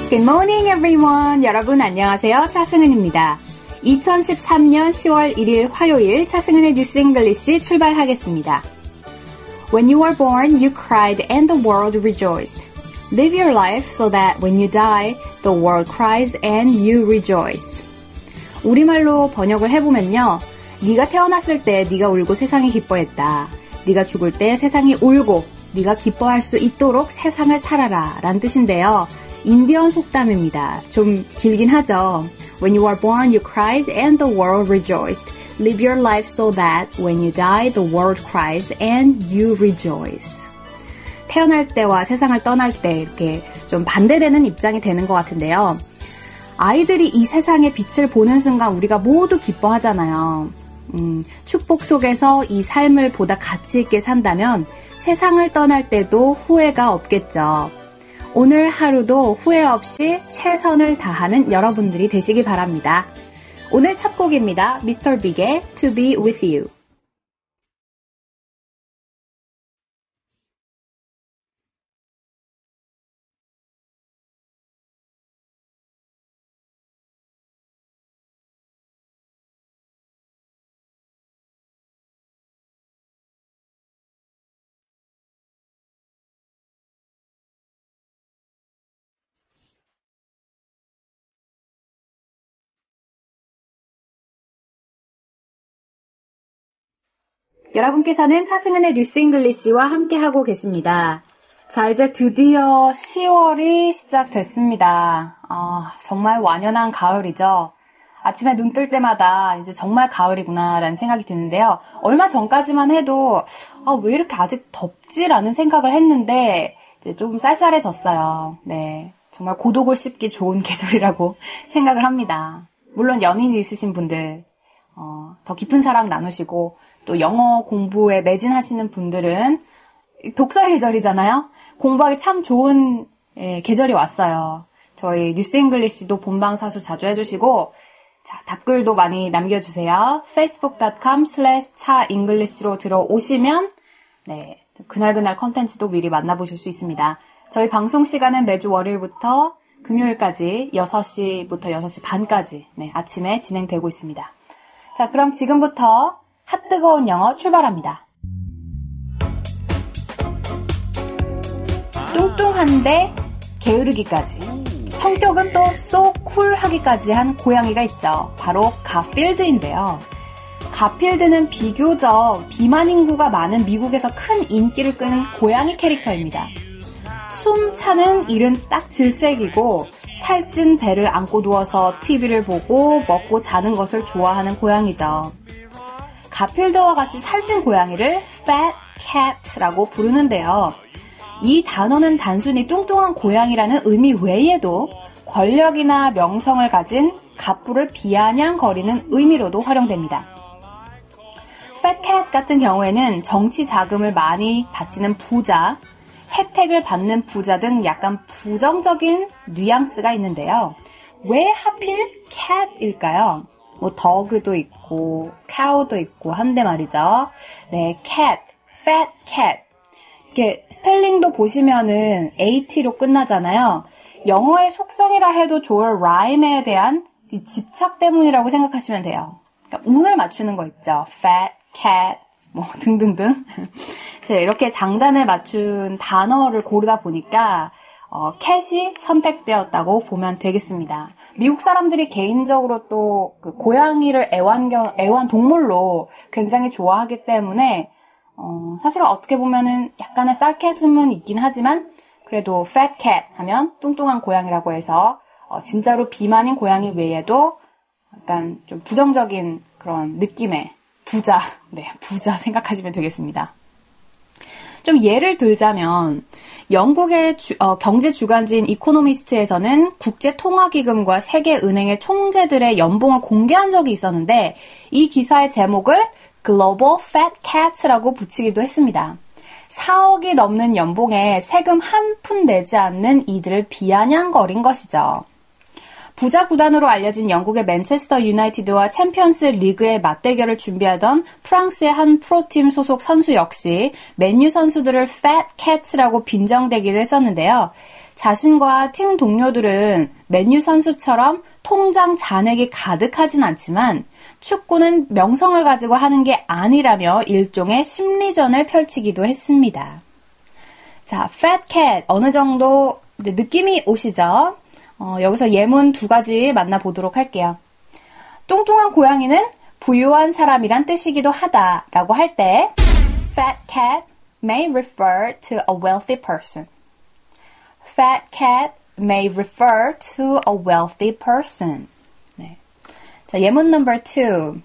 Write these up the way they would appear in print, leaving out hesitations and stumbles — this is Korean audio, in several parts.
Good morning, everyone. 여러분 안녕하세요. 차승은입니다. 2013년 10월 1일 화요일 차승은의 뉴스 잉글리시 출발하겠습니다. When you were born, you cried and the world rejoiced. Live your life so that when you die, the world cries and you rejoice. 우리말로 번역을 해보면요. 네가 태어났을 때 네가 울고 세상이 기뻐했다. 네가 죽을 때 세상이 울고 네가 기뻐할 수 있도록 세상을 살아라 라는 뜻인데요. 인디언 속담입니다. 좀 길긴 하죠. When you were born, you cried and the world rejoiced. Live your life so that when you die, the world cries and you rejoice. 태어날 때와 세상을 떠날 때 이렇게 좀 반대되는 입장이 되는 것 같은데요. 아이들이 이 세상의 빛을 보는 순간 우리가 모두 기뻐하잖아요. 축복 속에서 이 삶을 보다 가치 있게 산다면 세상을 떠날 때도 후회가 없겠죠. 오늘 하루도 후회 없이 최선을 다하는 여러분들이 되시기 바랍니다. 오늘 첫 곡입니다. Mr. Big의 To Be With You. 여러분께서는 차승은의 뉴스 잉글리시와 함께하고 계십니다. 자, 이제 드디어 10월이 시작됐습니다. 정말 완연한 가을이죠. 아침에 눈 뜰 때마다 이제 정말 가을이구나라는 생각이 드는데요. 얼마 전까지만 해도 왜 이렇게 아직 덥지라는 생각을 했는데 이제 좀 쌀쌀해졌어요. 네, 정말 고독을 씹기 좋은 계절이라고 생각을 합니다. 물론 연인이 있으신 분들 더 깊은 사랑 나누시고 또 영어 공부에 매진하시는 분들은 독서의 계절이잖아요. 공부하기 참 좋은 계절이 왔어요. 저희 뉴스 잉글리시도 본방사수 자주 해주시고 자, 답글도 많이 남겨주세요. facebook.com/차잉글리시로 들어오시면 네, 그날그날 컨텐츠도 미리 만나보실 수 있습니다. 저희 방송 시간은 매주 월요일부터 금요일까지 6시부터 6시 반까지 네, 아침에 진행되고 있습니다. 자, 그럼 지금부터 핫뜨거운 영어 출발합니다. 뚱뚱한데 게으르기까지 성격은 또 쏘 쿨하기까지 한 고양이가 있죠. 바로 가필드인데요. 가필드는 비교적 비만 인구가 많은 미국에서 큰 인기를 끄는 고양이 캐릭터입니다. 숨차는 일은 딱 질색이고 살찐 배를 안고 누워서 TV를 보고 먹고 자는 것을 좋아하는 고양이죠. 가필드와 같이 살찐 고양이를 fat cat라고 부르는데요. 이 단어는 단순히 뚱뚱한 고양이라는 의미 외에도 권력이나 명성을 가진 갑부를 비아냥거리는 의미로도 활용됩니다. fat cat 같은 경우에는 정치 자금을 많이 바치는 부자, 혜택을 받는 부자 등 약간 부정적인 뉘앙스가 있는데요. 왜 하필 cat일까요? 뭐 dog도 있고 cow도 있고 한데 말이죠. 네, cat, fat cat. 이렇게 스펠링도 보시면은 at로 끝나잖아요. 영어의 속성이라 해도 좋을 rhyme에 대한 이 집착 때문이라고 생각하시면 돼요. 그러니까 운을 맞추는 거 있죠. fat, cat, 뭐 등등등. 제가 이렇게 장단을 맞춘 단어를 고르다 보니까 cat이 선택되었다고 보면 되겠습니다. 미국 사람들이 개인적으로 또 그 고양이를 애완동물로 굉장히 좋아하기 때문에 사실 어떻게 보면은 약간의 sarcasm은 있긴 하지만 그래도 fat cat 하면 뚱뚱한 고양이라고 해서 진짜로 비만인 고양이 외에도 약간 좀 부정적인 그런 느낌의 부자 생각하시면 되겠습니다. 좀 예를 들자면 영국의 경제 주간지인 이코노미스트에서는 국제통화기금과 세계은행의 총재들의 연봉을 공개한 적이 있었는데 이 기사의 제목을 Global Fat Cats라고 붙이기도 했습니다. 4억이 넘는 연봉에 세금 한 푼 내지 않는 이들을 비아냥거린 것이죠. 부자 구단으로 알려진 영국의 맨체스터 유나이티드와 챔피언스 리그의 맞대결을 준비하던 프랑스의 한 프로팀 소속 선수 역시 맨유 선수들을 Fat Cats라고 빈정대기도 했었는데요. 자신과 팀 동료들은 맨유 선수처럼 통장 잔액이 가득하진 않지만 축구는 명성을 가지고 하는 게 아니라며 일종의 심리전을 펼치기도 했습니다. 자, fat cat 어느 정도 느낌이 오시죠? 여기서 예문 두 가지 만나보도록 할게요. 뚱뚱한 고양이는 부유한 사람이란 뜻이기도 하다라고 할 때 fat cat may refer to a wealthy person. Fat cat may refer to a wealthy person. 네. 자, 예문 number 2.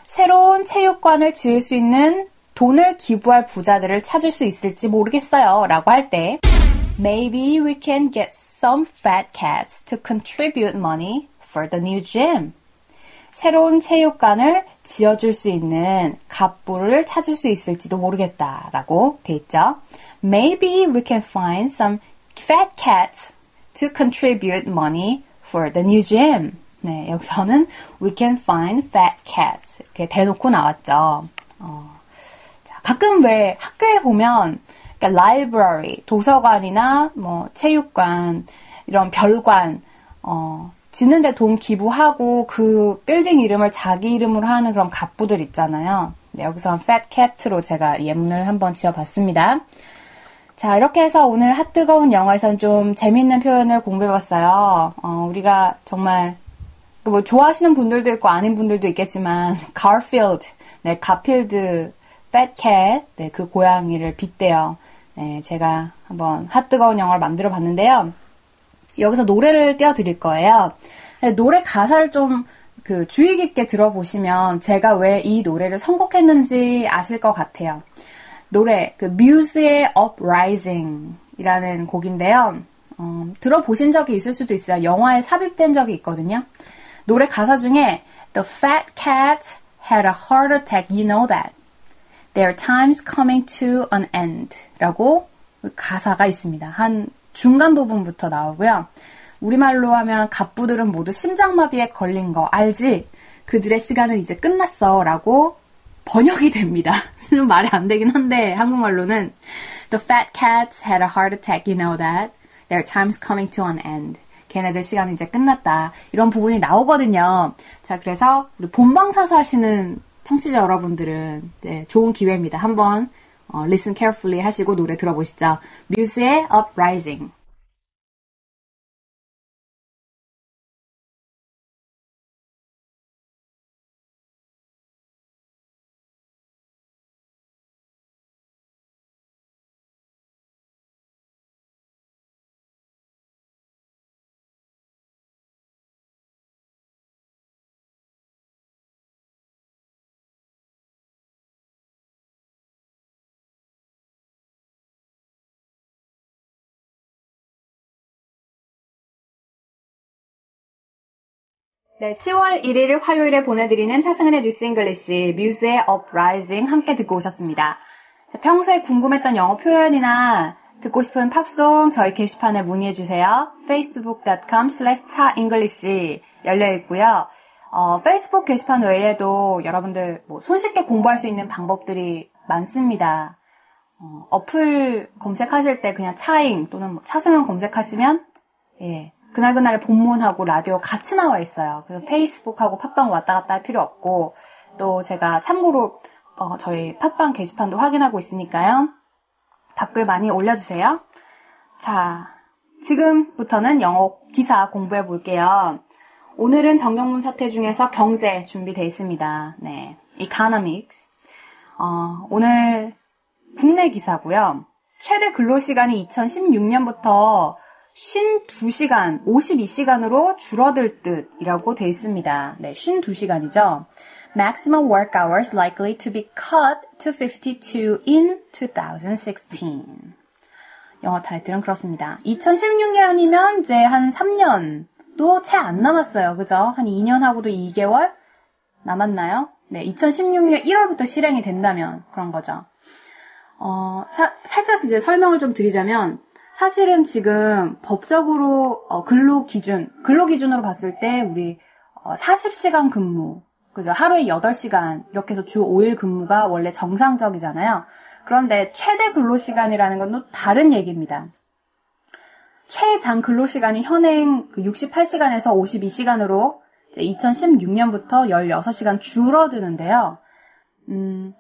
새로운 체육관을 지을 수 있는 돈을 기부할 부자들을 찾을 수 있을지 모르겠어요. 라고 할 때 Maybe we can get some fat cats to contribute money for the new gym. 새로운 체육관을 지어줄 수 있는 갑부를 찾을 수 있을지도 모르겠다. 라고 돼 있죠. Maybe we can find some fat cats to contribute money for the new gym. 네, 여기서는 we can find fat cats 이렇게 대놓고 나왔죠. 자, 가끔 왜 학교에 보면 그러니까 library, 도서관이나 뭐 체육관, 이런 별관 짓는데 돈 기부하고 그 빌딩 이름을 자기 이름으로 하는 그런 갑부들 있잖아요. 네, 여기서는 fat cat로 제가 예문을 한번 지어봤습니다. 자, 이렇게 해서 오늘 핫뜨거운 영어에선 좀 재밌는 표현을 공부해봤어요. 우리가 정말 뭐 좋아하시는 분들도 있고 아닌 분들도 있겠지만 Garfield, 네, 가필드, fat cat, 네, 그 고양이를 빗대요. 네, 제가 한번 핫뜨거운 영어를 만들어봤는데요. 여기서 노래를 띄워드릴 거예요. 네, 노래 가사를 좀 주의 깊게 들어보시면 제가 왜 이 노래를 선곡했는지 아실 것 같아요. 노래, 뮤즈의 Uprising 이라는 곡인데요. 들어보신 적이 있을 수도 있어요. 영화에 삽입된 적이 있거든요. 노래 가사 중에 The fat cat had a heart attack, you know that. Their time's coming to an end 라고 가사가 있습니다. 한 중간 부분부터 나오고요. 우리말로 하면 갑부들은 모두 심장마비에 걸린 거 알지? 그들의 시간은 이제 끝났어 라고 번역이 됩니다. 좀 말이 안 되긴 한데 한국말로는 The fat cats had a heart attack, you know that. Their time's coming to an end. 걔네들 시간은 이제 끝났다. 이런 부분이 나오거든요. 자, 그래서 우리 본방사수 하시는 청취자 여러분들은 네, 좋은 기회입니다. 한번 listen carefully 하시고 노래 들어보시죠. 뮤즈의 Uprising. 네, 10월 1일 화요일에 보내드리는 차승은의 뉴스 잉글리시 뮤즈의 Uprising 함께 듣고 오셨습니다. 자, 평소에 궁금했던 영어 표현이나 듣고 싶은 팝송 저희 게시판에 문의해주세요. facebook.com/chaenglish 열려있고요. 페이스북 게시판 외에도 여러분들 손쉽게 공부할 수 있는 방법들이 많습니다. 어플 검색하실 때 그냥 차잉 또는 차승은 검색하시면 예. 그날그날의 본문하고 라디오 같이 나와 있어요. 그래서 페이스북하고 팟빵 왔다 갔다 할 필요 없고 또 제가 참고로 저희 팟빵 게시판도 확인하고 있으니까요. 댓글 많이 올려주세요. 자, 지금부터는 영어 기사 공부해 볼게요. 오늘은 정경문 사태 중에서 경제 준비되어 있습니다. 네, economics. 오늘 국내 기사고요. 최대 근로시간이 2016년부터 52시간, 52시간으로 줄어들 듯이라고 돼 있습니다. 네, 52시간이죠. Maximum work hours likely to be cut to 52 in 2016. 영어 타이틀은 그렇습니다. 2016년이면 이제 한 3년도 채 안 남았어요. 그죠? 한 2년하고도 2개월 남았나요? 네, 2016년 1월부터 실행이 된다면 그런 거죠. 살짝 이제 설명을 좀 드리자면 사실은 지금 법적으로 근로기준으로 봤을 때 우리 40시간 근무, 그죠? 하루에 8시간 이렇게 해서 주 5일 근무가 원래 정상적이잖아요. 그런데 최대 근로시간이라는 건 또 다른 얘기입니다. 최장 근로시간이 현행 68시간에서 52시간으로 2016년부터 16시간 줄어드는데요.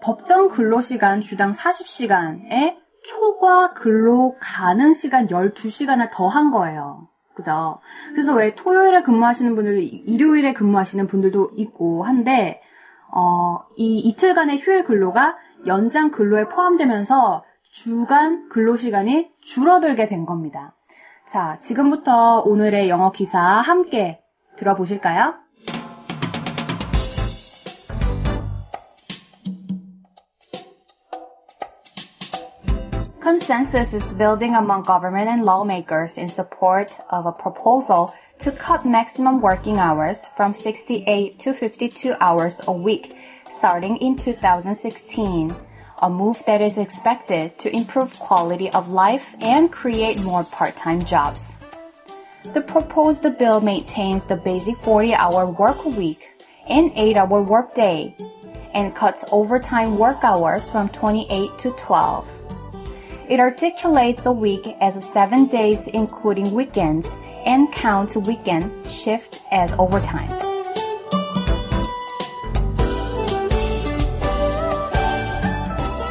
법정 근로시간 주당 40시간에 초과 근로 가능 시간 12시간을 더한 거예요. 그죠? 그래서 왜 토요일에 근무하시는 분들도 일요일에 근무하시는 분들도 있고 한데, 이 이틀간의 휴일 근로가 연장 근로에 포함되면서 주간 근로시간이 줄어들게 된 겁니다. 자, 지금부터 오늘의 영어 기사 함께 들어보실까요? Consensus is building among government and lawmakers in support of a proposal to cut maximum working hours from 68 to 52 hours a week starting in 2016, a move that is expected to improve quality of life and create more part-time jobs. The proposed bill maintains the basic 40-hour work week and 8-hour workday and cuts overtime work hours from 28 to 12. It articulates a week as 7 days including weekends and counts weekend shift as overtime.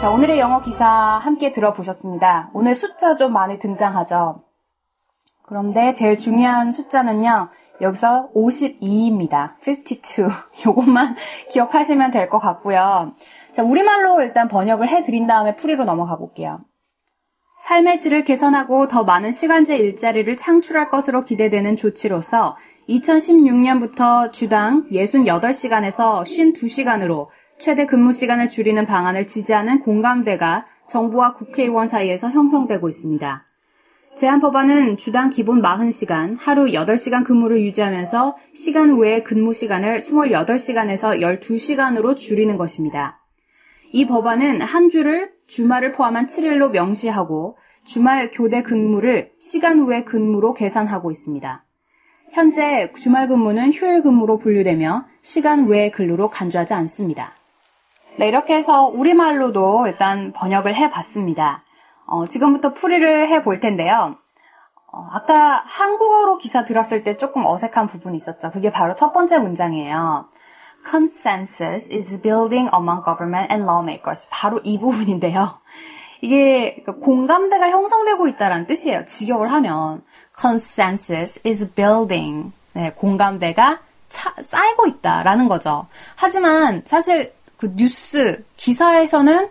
자, 오늘의 영어 기사 함께 들어보셨습니다. 오늘 숫자 좀 많이 등장하죠. 그런데 제일 중요한 숫자는요. 여기서 52입니다. 52. 요것만 기억하시면 될 것 같고요. 자, 우리말로 일단 번역을 해드린 다음에 풀이로 넘어가 볼게요. 삶의 질을 개선하고 더 많은 시간제 일자리를 창출할 것으로 기대되는 조치로서 2016년부터 주당 68시간에서 52시간으로 최대 근무 시간을 줄이는 방안을 지지하는 공감대가 정부와 국회의원 사이에서 형성되고 있습니다. 제안 법안은 주당 기본 40시간, 하루 8시간 근무를 유지하면서 시간 외의 근무 시간을 28시간에서 12시간으로 줄이는 것입니다. 이 법안은 한 주를 주말을 포함한 7일로 명시하고 주말 교대 근무를 시간 외 근무로 계산하고 있습니다. 현재 주말 근무는 휴일 근무로 분류되며 시간 외 근로로 간주하지 않습니다. 네, 이렇게 해서 우리말로도 일단 번역을 해봤습니다. 지금부터 풀이를 해볼 텐데요. 아까 한국어로 기사 들었을 때 조금 어색한 부분이 있었죠. 그게 바로 첫 번째 문장이에요. Consensus is building among government and lawmakers. 바로 이 부분인데요. 이게 공감대가 형성되고 있다는 뜻이에요. 직역을 하면. Consensus is building. 네, 공감대가 쌓이고 있다라는 거죠. 하지만 사실 그 뉴스, 기사에서는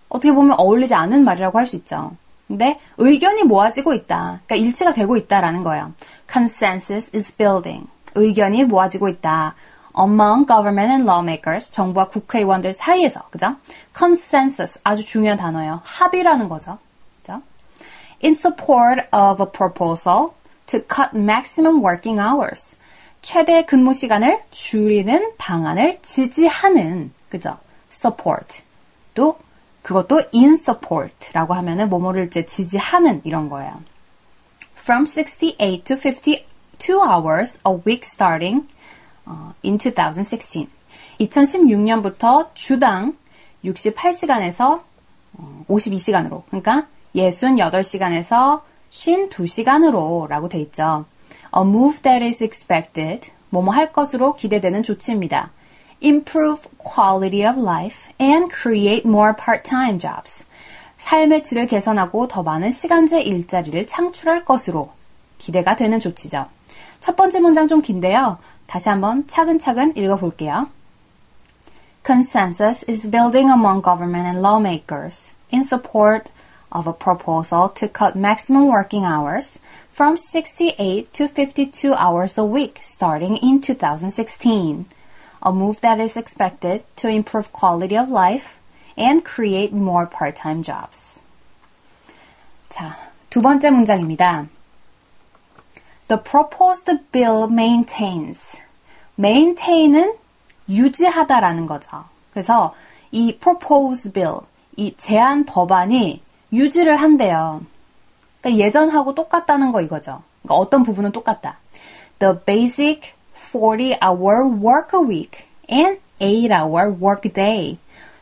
어떻게 보면 어울리지 않는 말이라고 할 수 있죠. 근데 의견이 모아지고 있다. 그러니까 일치가 되고 있다라는 거예요. Consensus is building. 의견이 모아지고 있다. Among government and lawmakers. 정부와 국회의원들 사이에서. 그죠? Consensus. 아주 중요한 단어예요. 합의라는 거죠. 그죠? In support of a proposal to cut maximum working hours. 최대 근무 시간을 줄이는 방안을 지지하는. 그죠? Support. 또 그것도 in support라고 하면은 뭐뭐를 이제 지지하는 이런 거예요. From 68 to 52 hours a week starting in 2016. 2016년부터 주당 68시간에서 52시간으로, 그러니까 68시간에서 52시간으로 라고 돼 있죠. A move that is expected, 뭐뭐 할 것으로 기대되는 조치입니다. Improve quality of life and create more part-time jobs. 삶의 질을 개선하고 더 많은 시간제 일자리를 창출할 것으로 기대가 되는 조치죠. 첫 번째 문장 좀 긴데요. 다시 한번 차근차근 읽어볼게요. Consensus is building among government and lawmakers in support of a proposal to cut maximum working hours from 68 to 52 hours a week starting in 2016. A move that is expected to improve quality of life and create more part-time jobs. 자, 두 번째 문장입니다. The proposed bill maintains. maintain은 유지하다라는 거죠. 그래서 이 proposed bill, 이 제안 법안이 유지를 한대요. 그러니까 예전하고 똑같다는 거 이거죠. 그러니까 어떤 부분은 똑같다. The basic 40-hour work a week and 8-hour work day.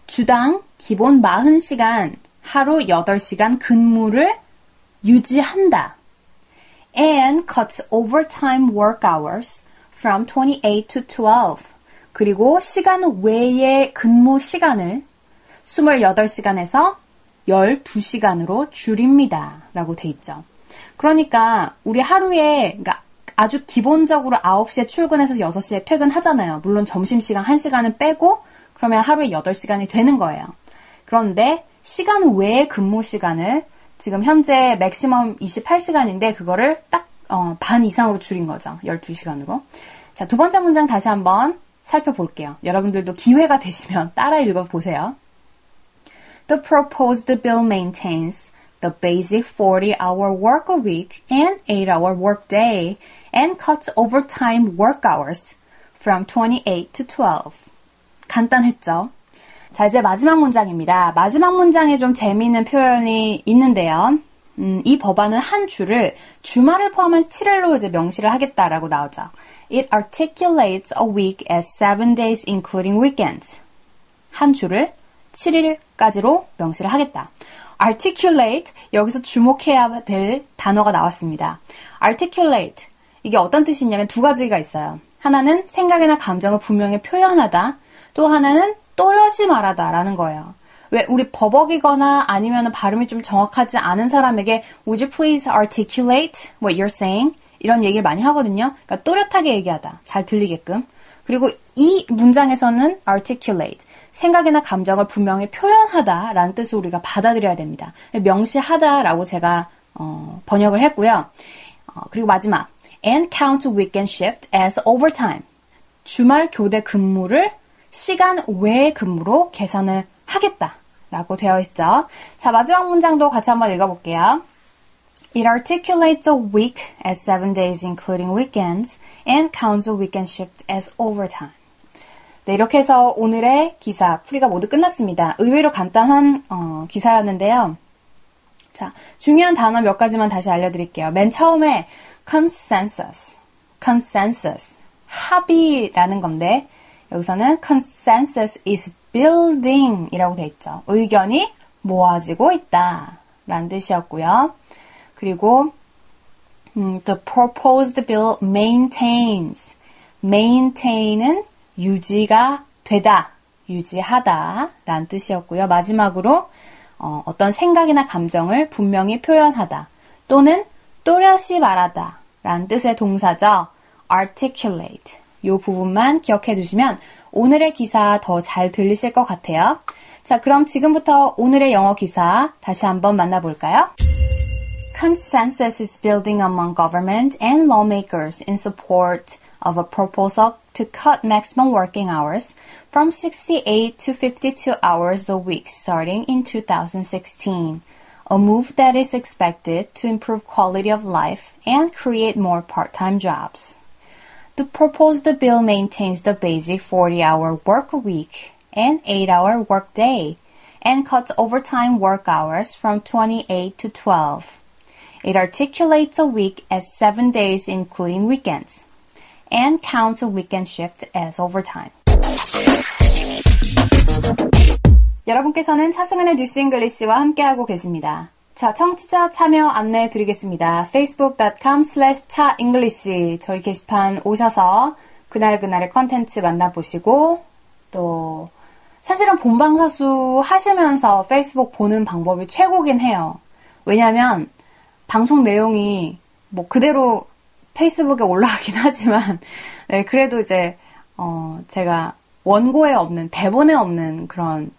주당 기본 40시간, 하루 8시간 근무를 유지한다. and cuts overtime work hours from 28 to 12. 그리고 시간 외의 근무 시간을 28시간에서 12시간으로 줄입니다. 라고 돼 있죠. 그러니까 우리 하루에 그러니까 아주 기본적으로 9시에 출근해서 6시에 퇴근하잖아요. 물론 점심시간 1시간은 빼고 그러면 하루에 8시간이 되는 거예요. 그런데 시간 외의 근무 시간을 지금 현재 맥시멈 28시간인데 그거를 딱 반 이상으로 줄인 거죠. 12시간으로. 자, 두 번째 문장 다시 한번 살펴볼게요. 여러분들도 기회가 되시면 따라 읽어보세요. The proposed bill maintains the basic 40-hour work a week and 8-hour work day and cuts overtime work hours from 28 to 12. 간단했죠? 자, 이제 마지막 문장입니다. 마지막 문장에 좀 재미있는 표현이 있는데요. 이 법안은 한 주를 주말을 포함한 7일로 이제 명시를 하겠다라고 나오죠. It articulates a week as 7 days including weekends. 한 주를 7일까지로 명시를 하겠다. articulate, 여기서 주목해야 될 단어가 나왔습니다. articulate, 이게 어떤 뜻이 있냐면 두 가지가 있어요. 하나는 생각이나 감정을 분명히 표현하다, 또 하나는 또렷이 말하다 라는 거예요. 왜 우리 버벅이거나 아니면 발음이 좀 정확하지 않은 사람에게 Would you please articulate what you're saying? 이런 얘기를 많이 하거든요. 그러니까 또렷하게 얘기하다, 잘 들리게끔. 그리고 이 문장에서는 articulate, 생각이나 감정을 분명히 표현하다 라는 뜻을 우리가 받아들여야 됩니다. 명시하다라고 제가 번역을 했고요. 그리고 마지막 and count weekend shift as overtime. 주말 교대 근무를 시간 외의 근무로 계산을 하겠다라고 되어 있죠. 자, 마지막 문장도 같이 한번 읽어볼게요. It articulates a week as 7 days including weekends and counts a weekend shift as overtime. 네, 이렇게 해서 오늘의 기사 풀이가 모두 끝났습니다. 의외로 간단한 기사였는데요. 자, 중요한 단어 몇 가지만 다시 알려드릴게요. 맨 처음에 consensus, 합의라는 건데 여기서는 consensus is building 이라고 돼 있죠. 의견이 모아지고 있다 라는 뜻이었고요. 그리고 the proposed bill maintain은 유지가 되다, 유지하다 라는 뜻이었고요. 마지막으로 어떤 생각이나 감정을 분명히 표현하다 또는 또렷이 말하다 라는 뜻의 동사죠. articulate. 이 부분만 기억해 두시면 오늘의 기사 더 잘 들리실 것 같아요. 자, 그럼 지금부터 오늘의 영어 기사 다시 한번 만나볼까요? Consensus is building among government and lawmakers in support of a proposal to cut maximum working hours from 68 to 52 hours a week starting in 2016, a move that is expected to improve quality of life and create more part-time jobs. The proposed bill maintains the basic 40-hour work week and 8-hour work day and cuts overtime work hours from 28 to 12. It articulates a week as 7 days including weekends and counts a weekend shift as overtime. 여러분께서는 차승은의 뉴스 잉글리시와 함께하고 계십니다. 자, 청취자 참여 안내해 드리겠습니다. facebook.com/차잉글리시 저희 게시판 오셔서 그날그날의 컨텐츠 만나보시고 또 사실은 본방사수 하시면서 페이스북 보는 방법이 최고긴 해요. 왜냐하면 방송 내용이 뭐 그대로 페이스북에 올라가긴 하지만 네, 그래도 이제 제가 원고에 없는 대본에 없는 그런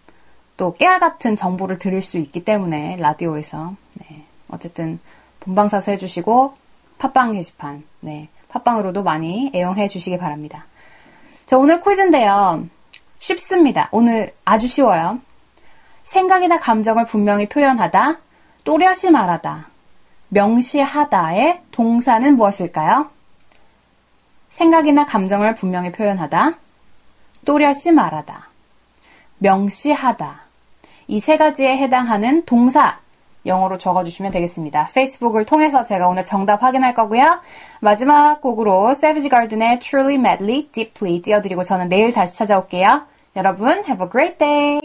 또 깨알 같은 정보를 드릴 수 있기 때문에 라디오에서 네, 어쨌든 본방사수 해주시고 팟빵 게시판 네, 팟빵으로도 많이 애용해 주시기 바랍니다. 자, 오늘 퀴즈인데요. 쉽습니다. 오늘 아주 쉬워요. 생각이나 감정을 분명히 표현하다, 또렷이 말하다, 명시하다의 동사는 무엇일까요? 생각이나 감정을 분명히 표현하다, 또렷이 말하다, 명시하다. 이 세 가지에 해당하는 동사 영어로 적어주시면 되겠습니다. 페이스북을 통해서 제가 오늘 정답 확인할 거고요. 마지막 곡으로 Savage Garden의 Truly Madly Deeply 띄워드리고 저는 내일 다시 찾아올게요. 여러분, have a great day!